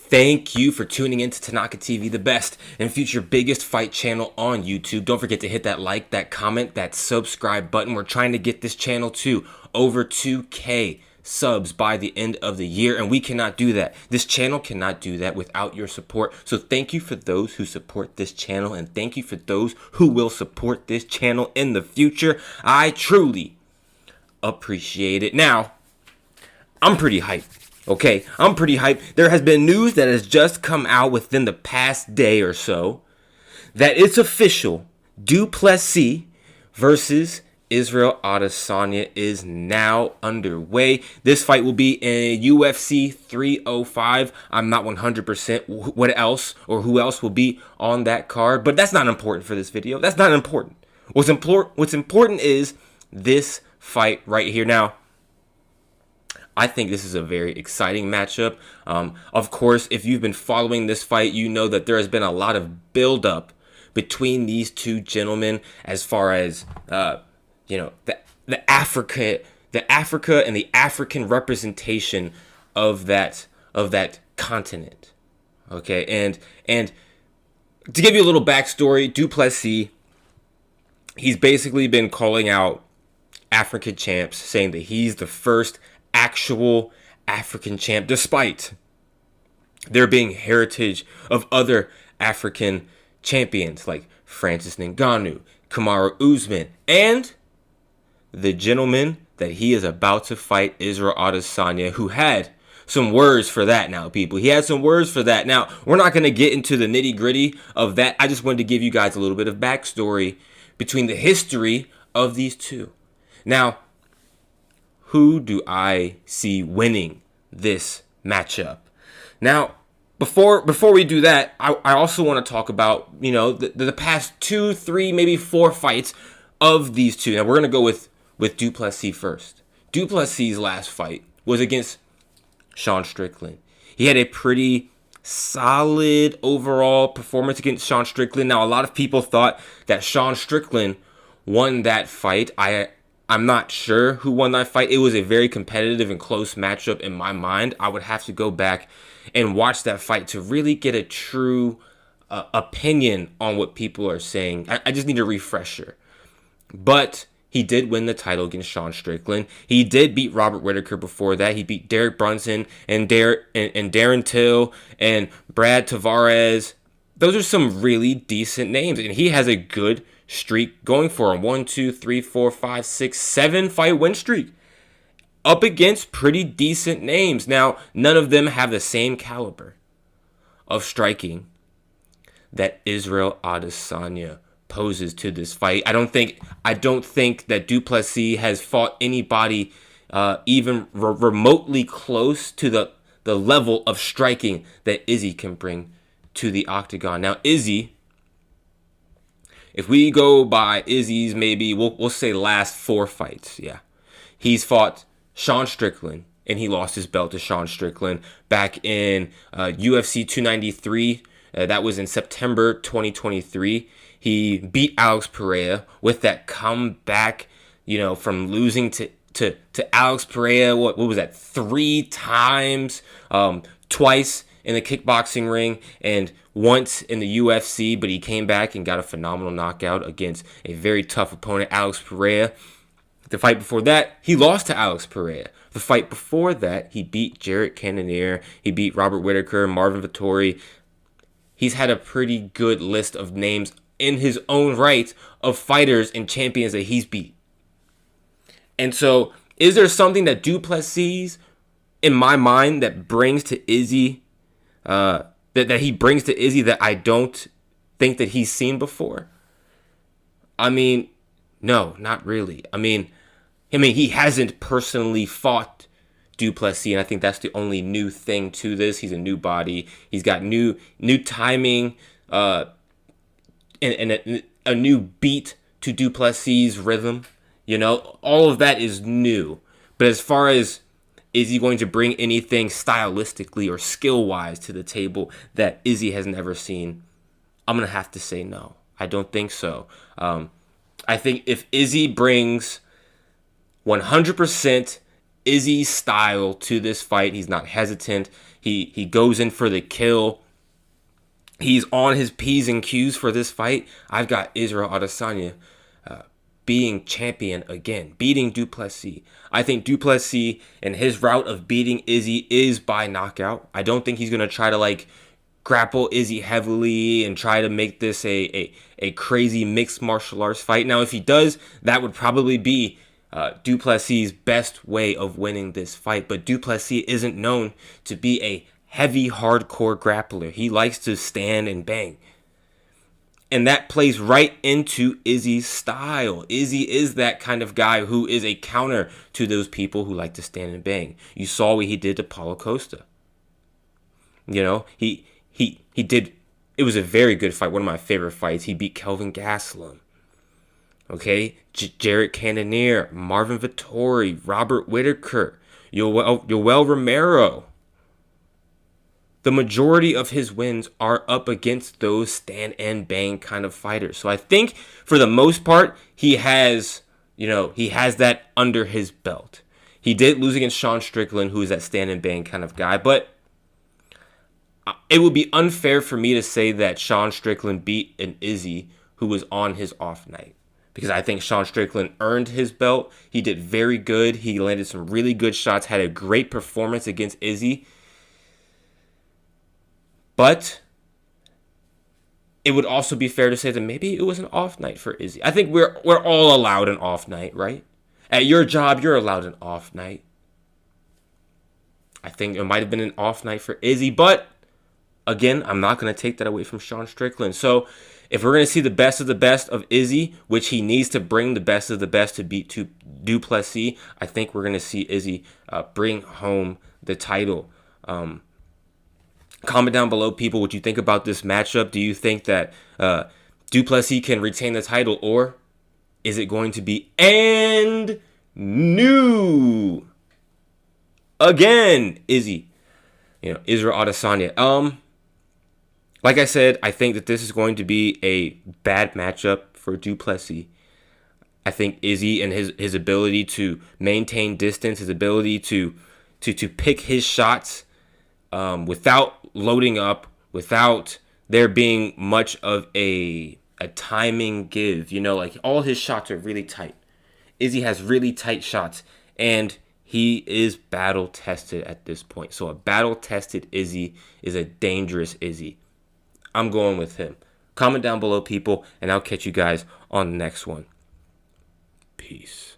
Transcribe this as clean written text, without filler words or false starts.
Thank you for tuning in to Tanaka TV, the best and future biggest fight channel on YouTube. Don't forget to hit that like, that comment, that subscribe button. We're trying to get this channel to over 2K subs by the end of the year, and we cannot do that. This channel cannot do that without your support. So thank you for those who support this channel, and thank you for those who will support this channel in the future. I truly appreciate it. Now, I'm pretty hyped. Okay, I'm pretty hyped. There has been news that has just come out within the past day or so that it's official. Du Plessis versus Israel Adesanya is now underway. This fight will be in UFC 305. I'm not 100% what else or who else will be on that card, but that's not important for this video. That's not important. What's important is this fight right here. Now, I think this is a very exciting matchup. Of course, if you've been following this fight, you know that there has been a lot of build-up between these two gentlemen as far as the Africa and the African representation of that continent. Okay, and to give you a little backstory, Du Plessis, he's basically been calling out African champs, saying that he's the first actual African champ, despite there being heritage of other African champions like Francis Ngannou, Kamaru Usman, and the gentleman that he is about to fight, Israel Adesanya, who had some words for that now, people. He had some words for that. Now, we're not going to get into the nitty-gritty of that. I just wanted to give you guys a little bit of backstory between the history of these two. Now, who do I see winning this matchup? Now, before we do that, I also want to talk about, the past 2, 3, maybe 4 fights of these two. Now, we're going to go with Du Plessis first. Du Plessis' last fight was against Sean Strickland. He had a pretty solid overall performance against Sean Strickland. Now, a lot of people thought that Sean Strickland won that fight. I'm not sure who won that fight. It was a very competitive and close matchup in my mind. I would have to go back and watch that fight to really get a true opinion on what people are saying. I just need a refresher. But he did win the title against Sean Strickland. He did beat Robert Whittaker before that. He beat Derek Brunson and Darren Till and Brad Tavares. Those are some really decent names, and he has a good streak going for him. 1, 2, 3, 4, 5, 6, 7 fight win streak up against pretty decent names. Now, none of them have the same caliber of striking that Israel Adesanya poses to this fight. I don't think that Du Plessis has fought anybody even remotely close to the level of striking that Izzy can bring to the octagon. Now, Izzy, if we go by Izzy's, maybe we'll say last 4 fights, yeah, he's fought Sean Strickland, and he lost his belt to Sean Strickland back in UFC 293. That was in September 2023. He beat Alex Pereira with that comeback, from losing to Alex Pereira. What was that? 3 times, twice in the kickboxing ring and once in the UFC, but he came back and got a phenomenal knockout against a very tough opponent, Alex Pereira. The fight before that, he lost to Alex Pereira. The fight before that, he beat Jarrett Cannonier. He beat Robert Whittaker, Marvin Vettori. He's had a pretty good list of names in his own right of fighters and champions that he's beat. And so, is there something that Du Plessis, in my mind, that brings to Izzy, that he brings to Izzy that I don't think that he's seen before? I mean, no, not really. I mean, he hasn't personally fought Du Plessis, and I think that's the only new thing to this. He's a new body. He's got new timing, and a new beat to Du Plessis' rhythm. All of that is new. But as far as is he going to bring anything stylistically or skill-wise to the table that Izzy has never seen, I'm going to have to say no. I don't think so. I think if Izzy brings 100% Izzy's style to this fight. He's not hesitant. He goes in for the kill. He's on his P's and Q's for this fight. I've got Israel Adesanya being champion again, beating Du Plessis. I think Du Plessis and his route of beating Izzy is by knockout. I don't think he's going to try to like grapple Izzy heavily and try to make this a crazy mixed martial arts fight. Now, if he does, that would probably be Du Plessis' best way of winning this fight. But Du Plessis isn't known to be a heavy, hardcore grappler. He likes to stand and bang. And that plays right into Izzy's style. Izzy is that kind of guy who is a counter to those people who like to stand and bang. You saw what he did to Paulo Costa. You know, he did. It was a very good fight. One of my favorite fights. He beat Kelvin Gastelum. Okay, Jared Cannonier, Marvin Vettori, Robert Whittaker, Yoel Romero. The majority of his wins are up against those stand and bang kind of fighters. So I think for the most part, he has that under his belt. He did lose against Sean Strickland, who is that stand and bang kind of guy, but it would be unfair for me to say that Sean Strickland beat an Izzy who was on his off night. Because I think Sean Strickland earned his belt. He did very good. He landed some really good shots, had a great performance against Izzy. But it would also be fair to say that maybe it was an off night for Izzy. I think we're all allowed an off night, right? At your job, you're allowed an off night. I think it might have been an off night for Izzy, but again, I'm not going to take that away from Sean Strickland. So if we're going to see the best of Izzy, which he needs to bring the best of the best to beat Du Plessis, I think we're going to see Izzy bring home the title. Comment down below, people, what you think about this matchup. Do you think that Du Plessis can retain the title, or is it going to be and new again Izzy? Israel Adesanya. Like I said, I think that this is going to be a bad matchup for Du Plessis. I think Izzy and his ability to maintain distance, his ability to pick his shots without loading up, without there being much of a timing give. Like all his shots are really tight. Izzy has really tight shots, and he is battle tested at this point. So a battle tested Izzy is a dangerous Izzy. I'm going with him. Comment down below, people, and I'll catch you guys on the next one. Peace.